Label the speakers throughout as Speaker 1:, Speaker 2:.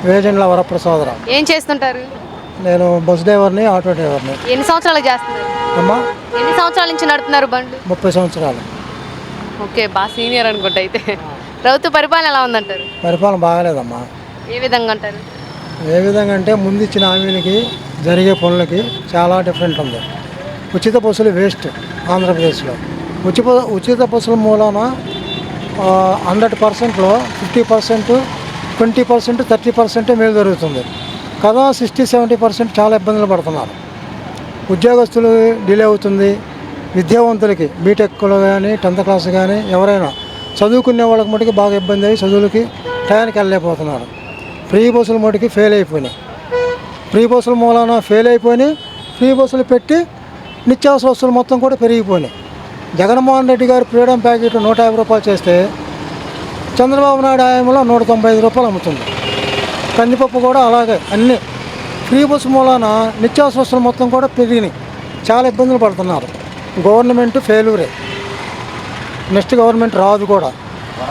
Speaker 1: వేజెండ్ల వరప్రసాదరావు.
Speaker 2: ఏం చేస్తుంటారు?
Speaker 1: నేను బస్ డ్రైవర్ని, ఆటో డ్రైవర్ని.
Speaker 2: ఎన్ని సంవత్సరాలు చేస్తున్నారు?
Speaker 1: అమ్మా
Speaker 2: ఎన్ని సంవత్సరాల నుంచి నడుపుతున్నారు బండ్లు?
Speaker 1: 30 సంవత్సరాలు.
Speaker 2: ఓకే, బాగా సీనియర్ అనుకుంటా. అయితే ప్రభుత్వ పరిపాలన ఎలా ఉందంటారు?
Speaker 1: పరిపాలన బాగాలేదమ్మా.
Speaker 2: ఏ విధంగా అంటారు?
Speaker 1: ఏ విధంగా అంటే ముందు ఇచ్చిన హామీలకి జరిగే పనులకి చాలా డిఫరెంట్ ఉంది. ఉచిత బస్సులు వేస్ట్ ఆంధ్రప్రదేశ్లో. ఉచిత బస్సుల మూలాన 100%లో 50%, 20%, 30% మేలు జరుగుతుంది కదా. 60-70% చాలా ఇబ్బందులు పడుతున్నారు. ఉద్యోగస్తులు డిలే అవుతుంది. విద్యావంతులకి బీటెక్లో కానీ 10th క్లాస్ కానీ ఎవరైనా చదువుకునే వాళ్ళకి మటుకు బాగా ఇబ్బంది అయ్యి చదువులకి టయానికి వెళ్ళలేకపోతున్నారు. ఫ్రీ బస్సుల మటుకి ఫెయిల్ అయిపోయినాయి. ఫ్రీ బస్సుల మూలాన ఫెయిల్ అయిపోయి ఫ్రీ బస్సులు పెట్టి నిత్యావసర వస్తువులు మొత్తం కూడా పెరిగిపోయినాయి. జగన్మోహన్ రెడ్డి గారు ఫ్రీడమ్ ప్యాకెట్ 150 రూపాయలు చేస్తే చంద్రబాబు నాయుడు హయాంలో 195 రూపాయలు అమ్ముతుంది. కందిపప్పు కూడా అలాగే అన్నీ ఫ్రీ బస్సు మూలాన నిత్యావసర వస్తువులు మొత్తం కూడా పెరిగినాయి. చాలా ఇబ్బందులు పడుతున్నారు. గవర్నమెంట్ ఫెయిల్యూరే. నెక్స్ట్ గవర్నమెంట్ రాదు కూడా.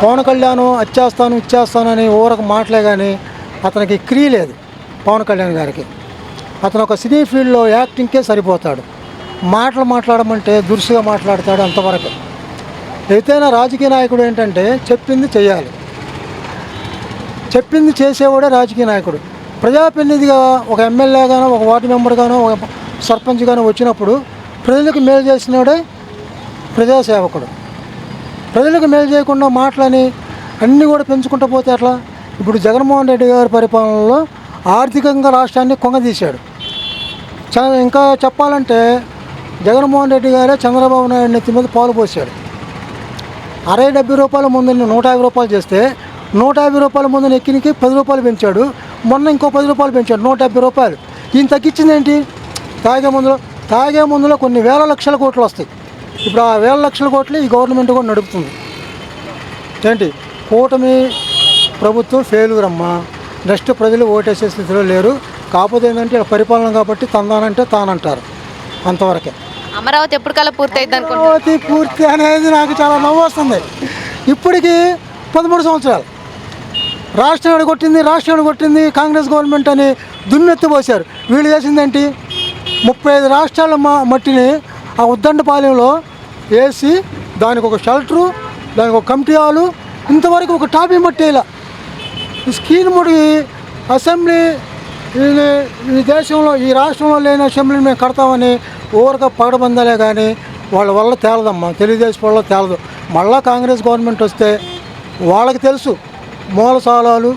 Speaker 1: పవన్ కళ్యాణ్ వచ్చేస్తాను ఇచ్చేస్తానని ఊరకు మాటలే కానీ అతనికి క్రీ లేదు. పవన్ కళ్యాణ్ గారికి అతను ఒక సినీ ఫీల్డ్లో యాక్టింగ్కే సరిపోతాడు. మాటలు మాట్లాడమంటే దురుసుగా మాట్లాడతాడు అంతవరకు. ఏదైనా రాజకీయ నాయకుడు ఏంటంటే చెప్పింది చెయ్యాలి, చెప్పింది చేసేవాడే రాజకీయ నాయకుడు. ప్రజాప్రతినిధిగా ఒక ఎమ్మెల్యే గానో, ఒక వార్డు మెంబర్ గానో, ఒక సర్పంచ్ గానో వచ్చినప్పుడు ప్రజలకు మేలు చేసినాడే ప్రజాసేవకుడు. ప్రజలకు మేలు చేయకుండా మాటలని అన్నీ కూడా పెంచుకుంటూ పోతే అట్లా. ఇప్పుడు జగన్మోహన్ రెడ్డి గారి పరిపాలనలో ఆర్థికంగా రాష్ట్రాన్ని కొంగదీశాడు. ఇంకా చెప్పాలంటే జగన్మోహన్ రెడ్డి గారే చంద్రబాబు నాయుడు నెత్తి మీద పాలు పోసాడు. 60-70 రూపాయల ముందుని 150 రూపాయలు చేస్తే 150 రూపాయల ముందుని ఎక్కినికి 10 రూపాయలు పెంచాడు. మొన్న ఇంకో 10 రూపాయలు పెంచాడు, 170 రూపాయలు. ఈయన తగ్గించింది ఏంటి? తాగే ముందులో కొన్ని వేల లక్షల కోట్లు వస్తాయి. ఇప్పుడు ఆ వేల లక్షల కోట్లు ఈ గవర్నమెంట్ కూడా నడుపుతుంది. ఏంటి కూటమి ప్రభుత్వం ఫెయిల్యూర్ అమ్మా. నెక్స్ట్ ప్రజలు ఓటేసే స్థితిలో లేరు. కాకపోతే ఏంటంటే పరిపాలన కాబట్టి తందానంటే తానంటారు, అంతవరకే.
Speaker 2: అమరావతి ఎప్పటికల్లా పూర్తి అయింది అనుకుంటున్నారు?
Speaker 1: అమరావతి పూర్తి అనేది నాకు చాలా నవ్వు వస్తుంది. ఇప్పటికీ 13 సంవత్సరాలు రాష్ట్రం కొట్టింది కాంగ్రెస్ గవర్నమెంట్ అని దుమ్మెత్తిపోశారు. వీళ్ళు చేసిందేంటి? 35 రాష్ట్రాల మట్టిని ఆ ఉద్దండపాలెంలో వేసి దానికి ఒక షెల్టరు, దానికి ఒక కమిటీ హాలు, ఇంతవరకు ఒక టాపీ మట్టి ఇలా ఈ స్కీమ్ ముడి అసెంబ్లీ ఈ దేశంలో ఈ రాష్ట్రంలో లేని అసెంబ్లీని మేము కడతామని ఊరక పగడబందాలే కానీ వాళ్ళ వల్ల తేలదమ్మా. తెలుగుదేశం వల్ల తేలదు. మళ్ళా కాంగ్రెస్ గవర్నమెంట్ వస్తే వాళ్ళకి తెలుసు మూలసాలాలు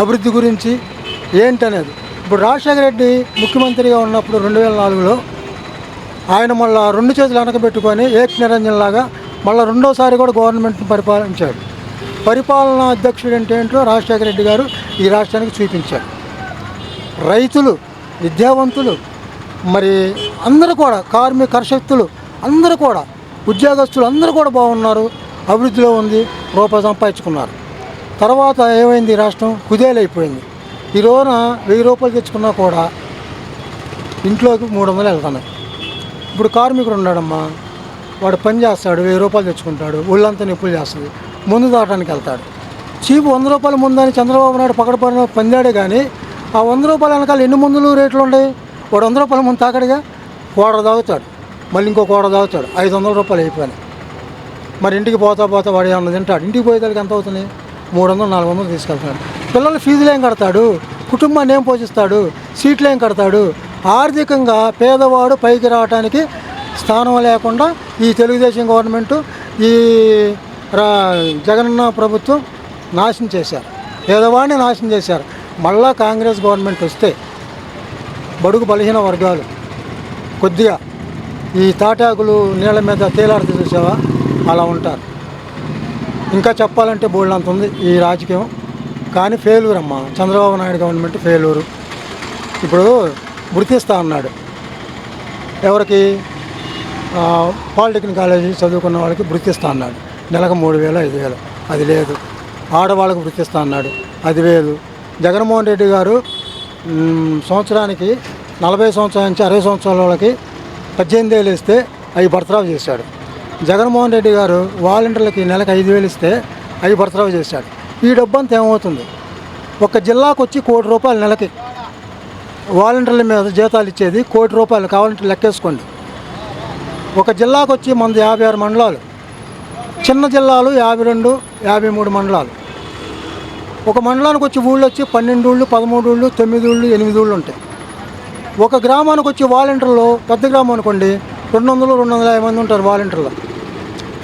Speaker 1: అభివృద్ధి గురించి ఏంటనేది. ఇప్పుడు రాజశేఖర రెడ్డి ముఖ్యమంత్రిగా ఉన్నప్పుడు 2004లో ఆయన మళ్ళీ 2 చేతులు వెనకబెట్టుకొని ఏక్ నిరంజన్ లాగా మళ్ళీ రెండోసారి కూడా గవర్నమెంట్ని పరిపాలించాడు. పరిపాలనా అధ్యక్షుడు అంటే ఏంటో రాజశేఖర రెడ్డి గారు ఈ రాష్ట్రానికి చూపించాడు. రైతులు, విద్యావంతులు, మరి అందరూ కూడా కర్షకులు అందరూ కూడా, ఉద్యోగస్తులు అందరూ కూడా బాగున్నారు. అభివృద్ధిలో ఉంది. రూపాయి సంపాదించుకున్నారు. తర్వాత ఏమైంది? రాష్ట్రం కుదేలైపోయింది. ఈ రోజున 1000 రూపాయలు తెచ్చుకున్నా కూడా ఇంట్లోకి 300 వెళ్తున్నాయి. ఇప్పుడు కార్మికుడు ఉన్నాడమ్మా, వాడు పని చేస్తాడు, 1000 రూపాయలు తెచ్చుకుంటాడు, ఒళ్ళంతా నొప్పులు చేస్తుంది, ముందు దాటానికి వెళ్తాడు. చీపు 100 రూపాయల ముందని చంద్రబాబు నాయుడు పకడపడిన పందాడే కానీ ఆ 100 రూపాయల వెనకాల ఎన్ని మందులు రేట్లు ఉన్నాయి? వాడు 100 రూపాయల ముందు తాకడిగా కోడ తాగుతాడు, మళ్ళీ ఇంకో కోడ తాగుతాడు, 500 రూపాయలు అయిపోయినాయి. మరి ఇంటికి పోతా వాడు ఏమన్నా తింటాడు. ఇంటికి పోయేదానికి ఎంత అవుతుంది? 300-400 తీసుకెళ్తాడు. పిల్లల ఫీజులు ఏం కడతాడు? కుటుంబాన్ని ఏం పోషిస్తాడు? సీట్లు ఏం కడతాడు? ఆర్థికంగా పేదవాడు పైకి రావడానికి స్థానం లేకుండా ఈ తెలుగుదేశం గవర్నమెంటు, ఈ జగనన్న ప్రభుత్వం నాశనం చేశారు. పేదవాడిని నాశనం చేశారు. మళ్ళా కాంగ్రెస్ గవర్నమెంట్ వస్తే బడుగు బలహీన వర్గాలు కొద్దిగా ఈ తాటాకులు నీళ్ళ మీద తేలాడుతూ చూసావా అలా ఉంటారు. ఇంకా చెప్పాలంటే బోల్డంత ఉంది ఈ రాజకీయం. కానీ ఫెయిల్యూర్ అమ్మా. Chandrababu Naidu government failure. ఇప్పుడు గుర్తిస్తా అన్నాడు ఎవరికి? పాలిటెక్నిక్ కాలేజీ చదువుకున్న వాళ్ళకి గుర్తిస్తా అన్నాడు. నెలకు 3000-5000. అది లేదు. ఆడవాళ్ళకు గుర్తిస్తా అన్నాడు, అది లేదు. జగన్మోహన్ రెడ్డి గారు సంవత్సరానికి 40 సంవత్సరాల నుంచి 60 సంవత్సరాల వాళ్ళకి 18 ఏళ్ళు ఇస్తే అవి బర్తరావు చేశాడు. జగన్మోహన్ రెడ్డి గారు వాలంటీర్లకి నెలకు 5000 ఇస్తే అవి బర్తరావు చేశాడు. ఈ డబ్బంతా ఏమవుతుంది? ఒక జిల్లాకు వచ్చి ₹1,00,00,000 నెలకి వాలంటీర్ల మీద జీతాలు ఇచ్చేది ₹1,00,00,000 కావాలంటే లెక్కేసుకోండి. ఒక జిల్లాకు వచ్చి మనది 56 మండలాలు, చిన్న జిల్లాలు 52, 53 మండలాలు. ఒక మండలానికి వచ్చి ఊళ్ళు వచ్చి 12 ఊళ్ళు, 13 ఊళ్ళు, 9 ఊళ్ళు, 8 ఊళ్ళు ఉంటాయి. ఒక గ్రామానికి వచ్చి వాలంటీర్లు, పెద్ద గ్రామం అనుకోండి 200, 250 మంది ఉంటారు వాలంటీర్లు.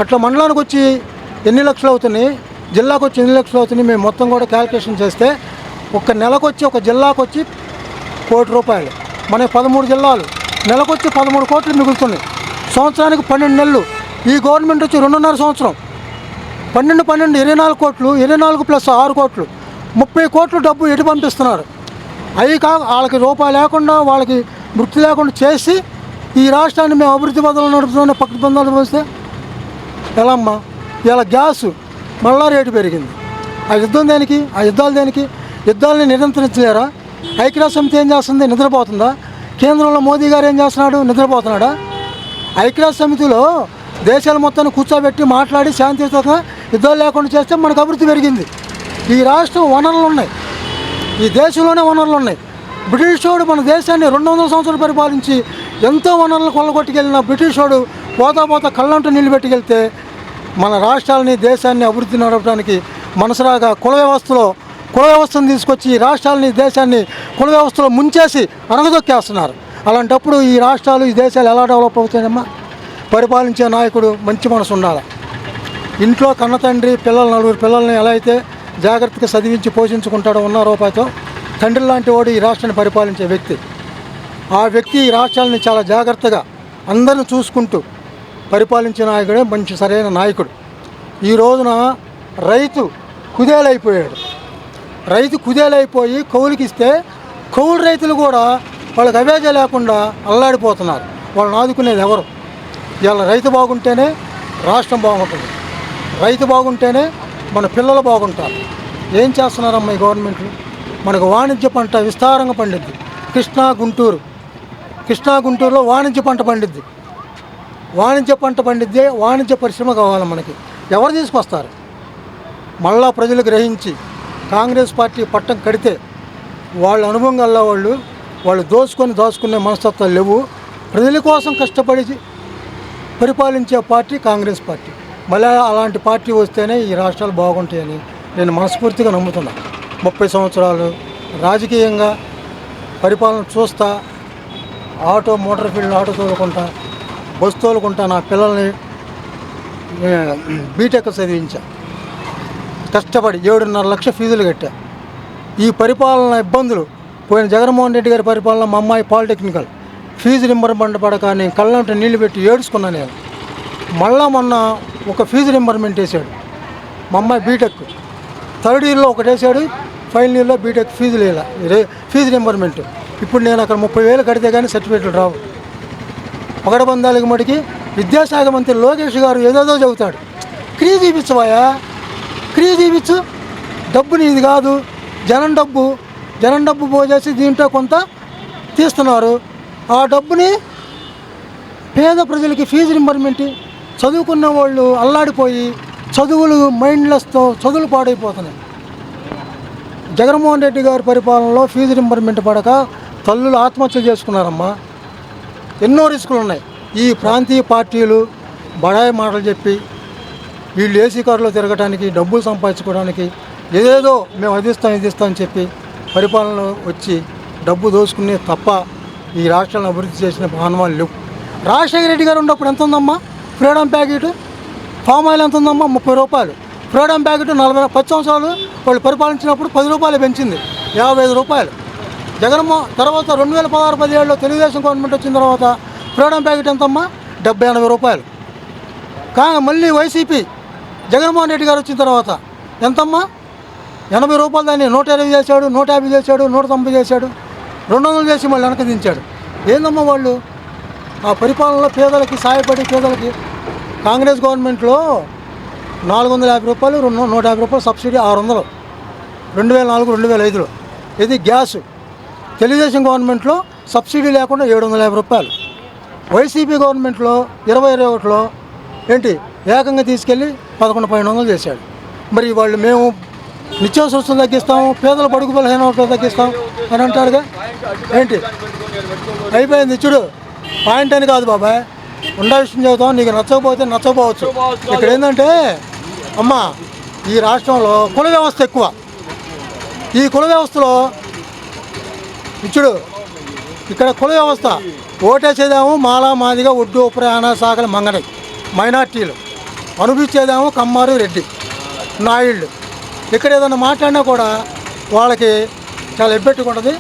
Speaker 1: అట్లా మండలానికి వచ్చి ఎన్ని లక్షలు అవుతున్నాయి, జిల్లాకు వచ్చి ఎన్ని లక్షలు అవుతున్నాయి, మేము మొత్తం కూడా క్యాల్కులేషన్ చేస్తే ఒక నెలకు వచ్చి ఒక జిల్లాకు వచ్చి ₹1,00,00,000. మన 13 జిల్లాలు నెలకొచ్చి 13 కోట్లు మిగులుతున్నాయి. సంవత్సరానికి 12 నెలలు. ఈ గవర్నమెంట్ వచ్చి 2.5 సంవత్సరం 12, 24 కోట్లు, 24 ప్లస్ 6 కోట్లు, 30 కోట్లు డబ్బు ఎటు పంపిస్తున్నారు. అవి వాళ్ళకి రూపాయి లేకుండా, వాళ్ళకి వృత్తి లేకుండా చేసి ఈ రాష్ట్రాన్ని మేము అభివృద్ధి పదాలు నడుపుతున్న పక్కన బంధాలు పోస్తే ఎలా అమ్మా? ఇలా గ్యాసు మళ్ళా రేటు పెరిగింది. ఆ యుద్ధం దేనికి? ఆ యుద్ధాలు దేనికి? యుద్ధాలని నిరంతరించలేరా? ఐక్యరాజ్య సమితి ఏం చేస్తుంది? నిద్రపోతుందా? కేంద్రంలో మోదీ గారు ఏం చేస్తున్నాడు? నిద్రపోతున్నాడా? ఐక్యరాజ్య సమితిలో దేశాల మొత్తాన్ని కూర్చోబెట్టి మాట్లాడి శాంతియుతంగా యుద్ధాలు లేకుండా చేస్తే మనకు అభివృద్ధి పెరిగింది. ఈ రాష్ట్రం వనరులు ఉన్నాయి, ఈ దేశంలోనే వనరులు ఉన్నాయి. బ్రిటిష్ వాడు మన దేశాన్ని 200 సంవత్సరాలు పరిపాలించి ఎంతో వనరులను కొల్లగొట్టుకెళ్ళిన బ్రిటిష్ వాడు పోతా కళ్ళంటూ నీళ్ళు పెట్టుకెళ్తే మన రాష్ట్రాలని, దేశాన్ని అభివృద్ధి నడపడానికి మనసరాగా కుల వ్యవస్థను తీసుకొచ్చి ఈ రాష్ట్రాలని, దేశాన్ని కుల వ్యవస్థలో ముంచేసి అనగదొక్కేస్తున్నారు. అలాంటప్పుడు ఈ రాష్ట్రాలు, ఈ దేశాలు ఎలా డెవలప్ అవుతాయమ్మా? పరిపాలించే నాయకుడు మంచి మనసు ఉండాలి. ఇంట్లో కన్న తండ్రి నలుగురు పిల్లల్ని ఎలా అయితే జాగ్రత్తగా చదివించి పోషించుకుంటాడో ₹1 తండ్రి లాంటి వాడు ఈ రాష్ట్రాన్ని పరిపాలించే వ్యక్తి. ఆ వ్యక్తి ఈ రాష్ట్రాలని చాలా జాగ్రత్తగా అందరిని చూసుకుంటూ పరిపాలించే నాయకుడే మంచి సరైన నాయకుడు. ఈ రోజున రైతు కుదేలైపోయి కౌలుకి ఇస్తే కౌలు రైతులు కూడా వాళ్ళకి అవేజ లేకుండా అల్లాడిపోతున్నారు. వాళ్ళని ఆదుకునేది ఎవరు? ఇవాళ రైతు బాగుంటేనే రాష్ట్రం బాగుంటుంది, రైతు బాగుంటేనే మన పిల్లలు బాగుంటారు. ఏం చేస్తున్నారమ్మా ఈ గవర్నమెంట్లు? మనకు వాణిజ్య పంట విస్తారంగా పండిద్ది. కృష్ణా గుంటూరులో వాణిజ్య పంట పండిద్ది. వాణిజ్య పరిశ్రమ కావాలి మనకి. ఎవరు తీసుకొస్తారు? మళ్ళా ప్రజలు గ్రహించి కాంగ్రెస్ పార్టీ పట్టం కడితే వాళ్ళ అనుభవం గల్లా వాళ్ళు దాచుకునే మనస్తత్వాలు లేవు. ప్రజల కోసం కష్టపడి పరిపాలించే పార్టీ కాంగ్రెస్ పార్టీ. మళ్ళీ అలాంటి పార్టీ వస్తేనే ఈ రాష్ట్రాలు బాగుంటాయని నేను మనస్ఫూర్తిగా నమ్ముతున్నాను. 30 సంవత్సరాలు రాజకీయంగా పరిపాలన చూస్తా, మోటార్ ఫీల్డ్ ఆటో తోలుకుంటా, బస్సు తోలుకుంటా, నా పిల్లల్ని బీటెక్ చదివించా, కష్టపడి 7.5 లక్షల ఫీజులు కట్టా. ఈ పరిపాలన ఇబ్బందులు పోయిన జగన్మోహన్ రెడ్డి గారి పరిపాలన మా అమ్మాయి పాలిటెక్నికల్ ఫీజు రింబర్మెంట్ పడక నేను కళ్ళంటే నీళ్ళు పెట్టి ఏడుచుకున్నాను నేను. మళ్ళా మొన్న ఒక ఫీజు రింబర్మెంట్ వేసాడు. మా అమ్మాయి బీటెక్ 3rd ఇయర్లో ఒకటి వేసాడు, ఫైనల్ ఇయర్లో బీటెక్ ఫీజు రింబర్మెంట్. ఇప్పుడు నేను అక్కడ 30,000 కడితే కానీ సర్టిఫికేట్లు రావు. పగడబందాలకి మటుకి విద్యాశాఖ మంత్రి లోకేష్ గారు ఏదేదో చెబుతాడు. క్రీ చూపించు, డబ్బు నీది కాదు, జనం డబ్బు పోజేసి దీంట్లో కొంత తీస్తున్నారు. ఆ డబ్బుని పేద ప్రజలకి ఫీజు రింబర్మెంట్, చదువుకున్న వాళ్ళు అల్లాడిపోయి మైండ్లెస్తో చదువులు పాడైపోతున్నాయి. జగన్మోహన్ రెడ్డి గారి పరిపాలనలో ఫీజు రింబర్మెంట్ పడక తల్లులు ఆత్మహత్యలు చేసుకున్నారమ్మా. ఎన్నో రిస్కులు ఉన్నాయి. ఈ ప్రాంతీయ పార్టీలు బడాయి మాటలు చెప్పి వీళ్ళు ఏసీ కారులో తిరగడానికి, డబ్బులు సంపాదించుకోవడానికి ఏదేదో మేము ఇది ఇస్తాం అని చెప్పి పరిపాలనలో వచ్చి డబ్బు దోసుకునే తప్ప ఈ రాష్ట్రాలను అభివృద్ధి చేసిన భావనలు లేవు. రాజశేఖర రెడ్డి గారు ఉన్నప్పుడు ఎంత ఉందమ్మా ఫ్రీడమ్ ప్యాకెట్? పామ్ ఆయిల్ ఎంత ఉందమ్మా? ₹30. ఫ్రీడమ్ ప్యాకెట్ 10 సంవత్సరాలు వాళ్ళు పరిపాలించినప్పుడు ₹10 పెంచింది, ₹55. తర్వాత 2016-17లో తెలుగుదేశం గవర్నమెంట్ వచ్చిన తర్వాత ఫ్రీడమ్ ప్యాకెట్ ఎంతమ్మా? ₹70-80. మళ్ళీ వైసీపీ జగన్మోహన్ రెడ్డి గారు వచ్చిన తర్వాత ఎంతమ్మా? ₹80 దాన్ని 120 చేశాడు, 150 చేశాడు, 190 చేశాడు, 200 చేసి మళ్ళీ వెనక దించాడు. ఏందమ్మా వాళ్ళు? ఆ పరిపాలనలో పేదలకి సాయపడి కాంగ్రెస్ గవర్నమెంట్లో ₹450, ₹150 సబ్సిడీ, ₹600 2004-2005లో. ఇది గ్యాసు. తెలుగుదేశం గవర్నమెంట్లో సబ్సిడీ లేకుండా ₹750. వైసీపీ గవర్నమెంట్లో 2021లో ఏకంగా తీసుకెళ్ళి 11,500 చేశాడు. మరి వాళ్ళు మేము నిత్యావసర వస్తువులు తగ్గిస్తాం, పేదల బడుగు బలహీన వర్గాలు తగ్గిస్తాం అని అంటాడుగా. ఏంటి అయిపోయింది చూడు. పాయింట్ అని కాదు బాబాయ్, ఉండా విషయం చెబుతాం. నీకు నచ్చకపోతే నచ్చకపోవచ్చు. ఇక్కడ ఏంటంటే అమ్మ, ఈ రాష్ట్రంలో కుల వ్యవస్థ ఎక్కువ. ఈ కుల వ్యవస్థలో ఇచ్చుడు ఇక్కడ కుల వ్యవస్థ ఓటేసేదేమో మాలా మాదిగా ఒడ్డు ప్రయాణ శాఖలు మంగడి మైనార్టీలు, అనుభవించేదేమో కమ్మారు రెడ్డి నాయుళ్ళు. ఇక్కడ ఏదైనా మాట్లాడినా కూడా వాళ్ళకి చాలా ఎబ్బెట్టుగా ఉంటుంది.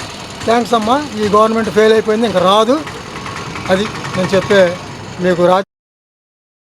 Speaker 1: థ్యాంక్స్ అమ్మా, ఈ గవర్నమెంట్ ఫెయిల్ అయిపోయింది, ఇంకా రాదు. అది నేను చెప్పే మీకు